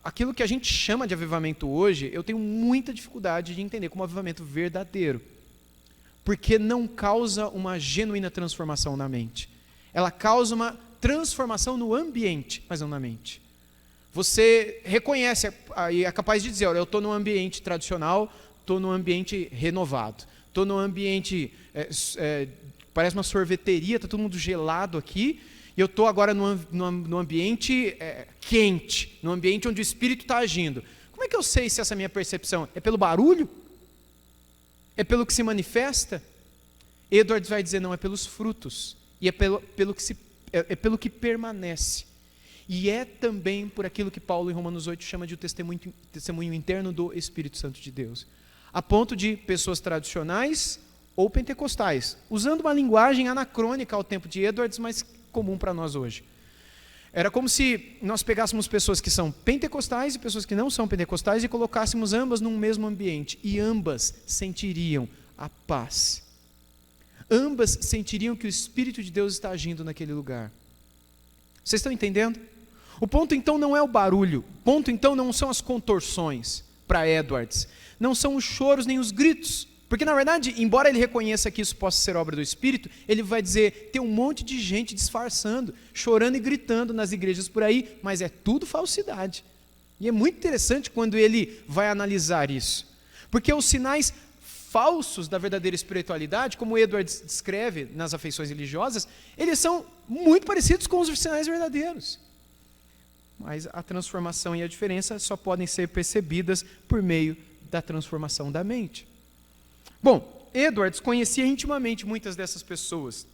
aquilo que a gente chama de avivamento hoje, eu tenho muita dificuldade de entender como avivamento verdadeiro, porque não causa uma genuína transformação na mente. Ela causa uma transformação no ambiente, mas não na mente. Você reconhece e é capaz de dizer, olha, eu estou num ambiente tradicional, estou num ambiente renovado, estou num ambiente, parece uma sorveteria, está todo mundo gelado aqui, e eu estou agora num ambiente quente, num ambiente onde o Espírito está agindo. Como é que eu sei se essa minha percepção é pelo barulho? É pelo que se manifesta? Edwards vai dizer, não, é pelos frutos, e é pelo que permanece. E é também por aquilo que Paulo em Romanos 8 chama de o testemunho interno do Espírito Santo de Deus. A ponto de pessoas tradicionais ou pentecostais, usando uma linguagem anacrônica ao tempo de Edwards, mas comum para nós hoje. Era como se nós pegássemos pessoas que são pentecostais e pessoas que não são pentecostais e colocássemos ambas num mesmo ambiente, e ambas sentiriam a paz. Ambas sentiriam que o Espírito de Deus está agindo naquele lugar. Vocês estão entendendo? O ponto então não é o barulho, o ponto então não são as contorções para Edwards, não são os choros nem os gritos, porque na verdade, embora ele reconheça que isso possa ser obra do Espírito, ele vai dizer, tem um monte de gente disfarçando, chorando e gritando nas igrejas por aí, mas é tudo falsidade. E é muito interessante quando ele vai analisar isso, porque os sinais falsos da verdadeira espiritualidade, como Edwards descreve nas afeições religiosas, eles são muito parecidos com os sinais verdadeiros. Mas a transformação e a diferença só podem ser percebidas por meio da transformação da mente. Bom, Edwards conhecia intimamente muitas dessas pessoas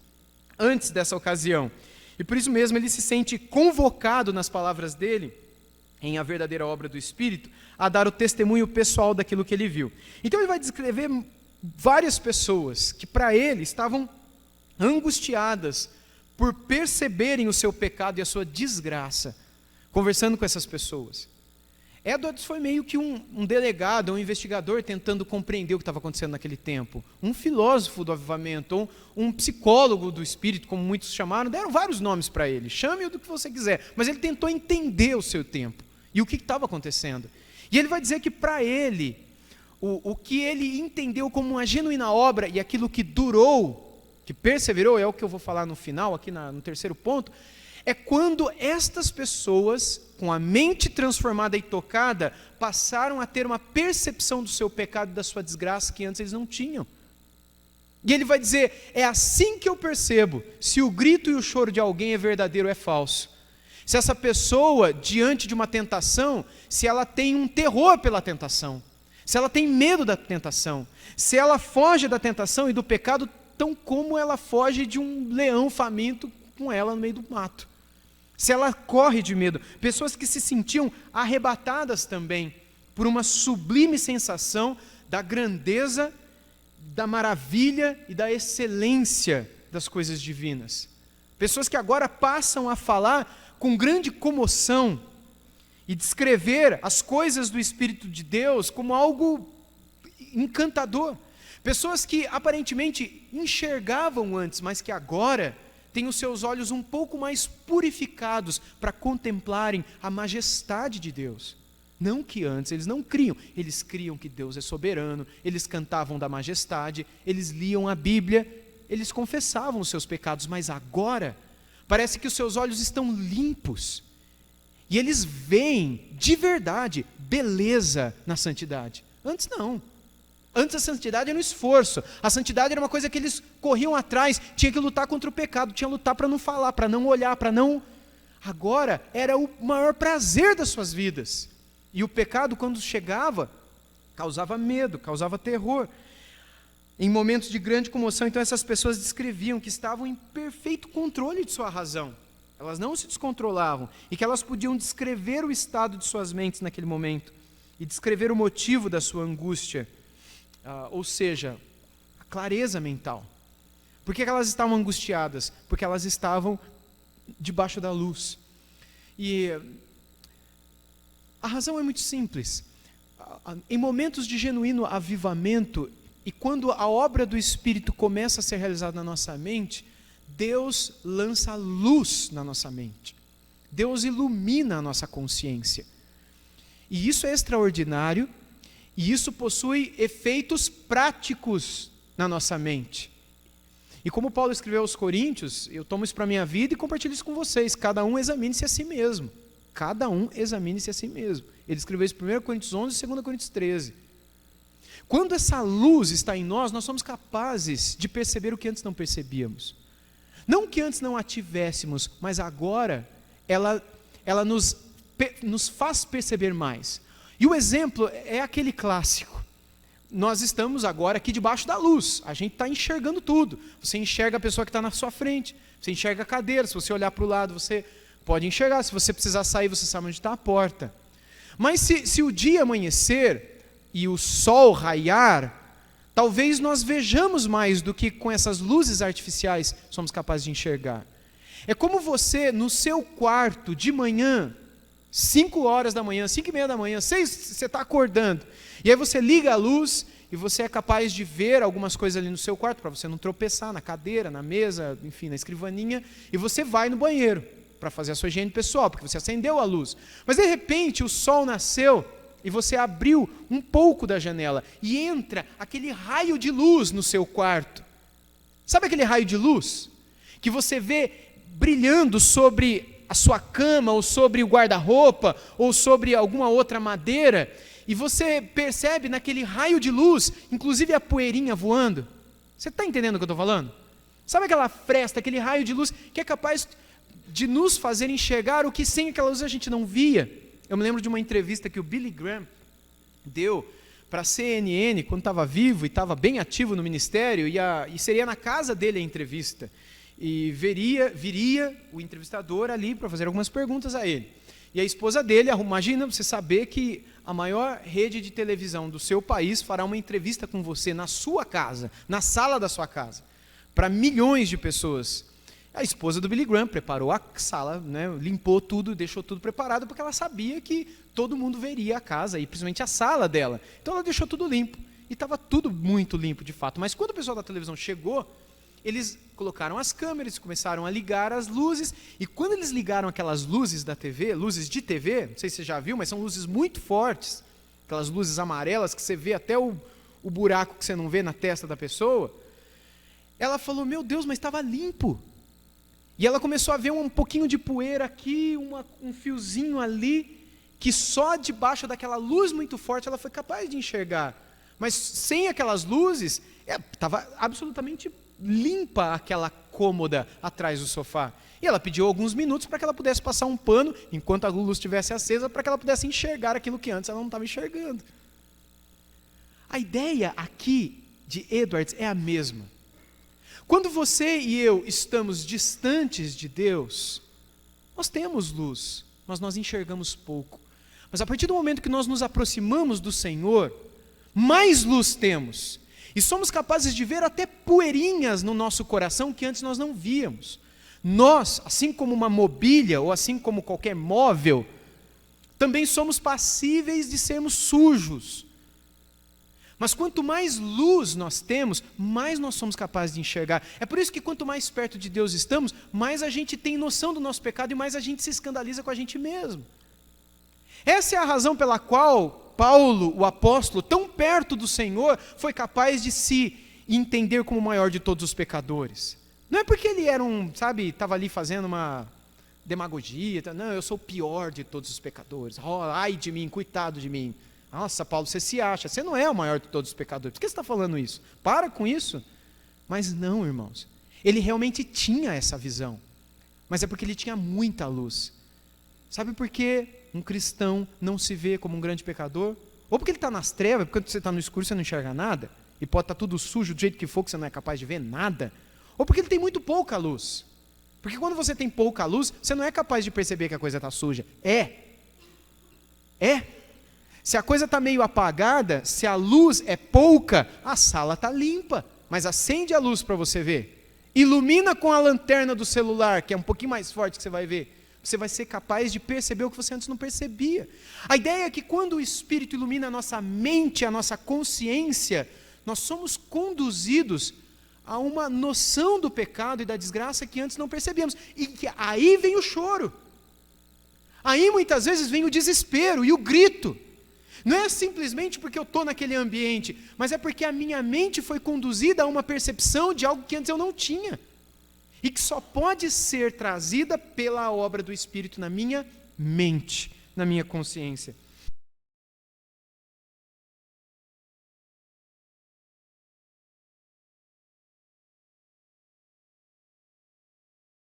antes dessa ocasião, e por isso mesmo ele se sente convocado nas palavras dele, em A Verdadeira Obra do Espírito, a dar o testemunho pessoal daquilo que ele viu. Então ele vai descrever várias pessoas que para ele estavam angustiadas por perceberem o seu pecado e a sua desgraça, conversando com essas pessoas. Edwards foi meio que um delegado, um investigador tentando compreender o que estava acontecendo naquele tempo. Um filósofo do avivamento, ou um psicólogo do espírito, como muitos chamaram, deram vários nomes para ele. Chame-o do que você quiser. Mas ele tentou entender o seu tempo e o que estava acontecendo. E ele vai dizer que para ele, o que ele entendeu como uma genuína obra e aquilo que durou, que perseverou, é o que eu vou falar no final, aqui no terceiro ponto, é quando estas pessoas, com a mente transformada e tocada, passaram a ter uma percepção do seu pecado e da sua desgraça que antes eles não tinham. E ele vai dizer, é assim que eu percebo se o grito e o choro de alguém é verdadeiro ou é falso. Se essa pessoa, diante de uma tentação, se ela tem um terror pela tentação, se ela tem medo da tentação, se ela foge da tentação e do pecado, tão como ela foge de um leão faminto com ela no meio do mato. Se ela corre de medo, pessoas que se sentiam arrebatadas também por uma sublime sensação da grandeza, da maravilha e da excelência das coisas divinas. Pessoas que agora passam a falar com grande comoção e descrever as coisas do Espírito de Deus como algo encantador. Pessoas que aparentemente enxergavam antes, mas que agora têm os seus olhos um pouco mais purificados para contemplarem a majestade de Deus. Não que antes eles não criam, eles criam que Deus é soberano, eles cantavam da majestade, eles liam a Bíblia, eles confessavam os seus pecados, mas agora parece que os seus olhos estão limpos e eles veem de verdade beleza na santidade. Antes não. Antes a santidade era um esforço, a santidade era uma coisa que eles corriam atrás, tinha que lutar contra o pecado, tinha que lutar para não falar, para não olhar, para não... Agora era o maior prazer das suas vidas. E o pecado, quando chegava, causava medo, causava terror. Em momentos de grande comoção, então essas pessoas descreviam que estavam em perfeito controle de sua razão. Elas não se descontrolavam e que elas podiam descrever o estado de suas mentes naquele momento e descrever o motivo da sua angústia. Ou seja, a clareza mental. Por que elas estavam angustiadas? Porque elas estavam debaixo da luz. E a razão é muito simples. Em momentos de genuíno avivamento, e quando a obra do Espírito começa a ser realizada na nossa mente, Deus lança luz na nossa mente. Deus ilumina a nossa consciência. E isso é extraordinário, e isso possui efeitos práticos na nossa mente. E como Paulo escreveu aos Coríntios, eu tomo isso para a minha vida e compartilho isso com vocês. Cada um examine-se a si mesmo. Cada um examine-se a si mesmo. Ele escreveu isso em 1 Coríntios 11 e 2 Coríntios 13. Quando essa luz está em nós, nós somos capazes de perceber o que antes não percebíamos. Não que antes não a tivéssemos, mas agora ela nos faz perceber mais. E o exemplo é aquele clássico. Nós estamos agora aqui debaixo da luz, a gente está enxergando tudo. Você enxerga a pessoa que está na sua frente, você enxerga a cadeira, se você olhar para o lado, você pode enxergar, se você precisar sair, você sabe onde está a porta. Mas se o dia amanhecer e o sol raiar, talvez nós vejamos mais do que com essas luzes artificiais somos capazes de enxergar. É como você, no seu quarto de manhã, 5 horas da manhã, 5:30 da manhã, 6, você está acordando, e aí você liga a luz e você é capaz de ver algumas coisas ali no seu quarto, para você não tropeçar na cadeira, na mesa, enfim, na escrivaninha, e você vai no banheiro para fazer a sua higiene pessoal, porque você acendeu a luz. Mas de repente o sol nasceu e você abriu um pouco da janela e entra aquele raio de luz no seu quarto. Sabe aquele raio de luz que você vê brilhando sobre a sua cama, ou sobre o guarda-roupa, ou sobre alguma outra madeira, e você percebe naquele raio de luz, inclusive a poeirinha voando? Você está entendendo o que eu estou falando? Sabe aquela fresta, aquele raio de luz que é capaz de nos fazer enxergar o que sem aquela luz a gente não via? Eu me lembro de uma entrevista que o Billy Graham deu para a CNN, quando estava vivo e estava bem ativo no ministério, e seria na casa dele a entrevista. E viria o entrevistador ali para fazer algumas perguntas a ele. E a esposa dele, imagina você saber que a maior rede de televisão do seu país fará uma entrevista com você na sua casa, na sala da sua casa, para milhões de pessoas. A esposa do Billy Graham preparou a sala, né, limpou tudo, deixou tudo preparado, porque ela sabia que todo mundo veria a casa, e principalmente a sala dela. Então ela deixou tudo limpo, e estava tudo muito limpo de fato. Mas quando o pessoal da televisão chegou, eles colocaram as câmeras, começaram a ligar as luzes, e quando eles ligaram aquelas luzes da TV, luzes de TV, não sei se você já viu, mas são luzes muito fortes, aquelas luzes amarelas que você vê até o buraco que você não vê na testa da pessoa, ela falou, meu Deus, mas estava limpo. E ela começou a ver um pouquinho de poeira aqui, um fiozinho ali, que só debaixo daquela luz muito forte ela foi capaz de enxergar. Mas sem aquelas luzes, estava absolutamente limpa aquela cômoda atrás do sofá. E ela pediu alguns minutos para que ela pudesse passar um pano, enquanto a luz estivesse acesa, para que ela pudesse enxergar aquilo que antes ela não estava enxergando. A ideia aqui de Edwards é a mesma. Quando você e eu estamos distantes de Deus, nós temos luz, mas nós enxergamos pouco. Mas a partir do momento que nós nos aproximamos do Senhor, mais luz temos. E somos capazes de ver até poeirinhas no nosso coração que antes nós não víamos. Nós, assim como uma mobília, ou assim como qualquer móvel, também somos passíveis de sermos sujos. Mas quanto mais luz nós temos, mais nós somos capazes de enxergar. É por isso que quanto mais perto de Deus estamos, mais a gente tem noção do nosso pecado e mais a gente se escandaliza com a gente mesmo. Essa é a razão pela qual Paulo, o apóstolo, tão perto do Senhor, foi capaz de se entender como o maior de todos os pecadores. Não é porque ele era estava ali fazendo uma demagogia, não, eu sou o pior de todos os pecadores, ai de mim, coitado de mim. Nossa, Paulo, você se acha, você não é o maior de todos os pecadores, por que você está falando isso? Para com isso. Mas não, irmãos, ele realmente tinha essa visão, mas é porque ele tinha muita luz. Sabe por que um cristão não se vê como um grande pecador? Ou porque ele está nas trevas, porque quando você está no escuro você não enxerga nada, e pode estar tudo sujo do jeito que for, que você não é capaz de ver nada, ou porque ele tem muito pouca luz. Porque quando você tem pouca luz, você não é capaz de perceber que a coisa está suja. Se a coisa está meio apagada, se a luz é pouca, a sala está limpa, mas acende a luz para você ver. Ilumina com a lanterna do celular, que é um pouquinho mais forte que você vai ver. Você vai ser capaz de perceber o que você antes não percebia. A ideia é que quando o Espírito ilumina a nossa mente, a nossa consciência, nós somos conduzidos a uma noção do pecado e da desgraça que antes não percebíamos. E que aí vem o choro. Aí muitas vezes vem o desespero e o grito. Não é simplesmente porque eu estou naquele ambiente, mas é porque a minha mente foi conduzida a uma percepção de algo que antes eu não tinha. E que só pode ser trazida pela obra do Espírito na minha mente, na minha consciência.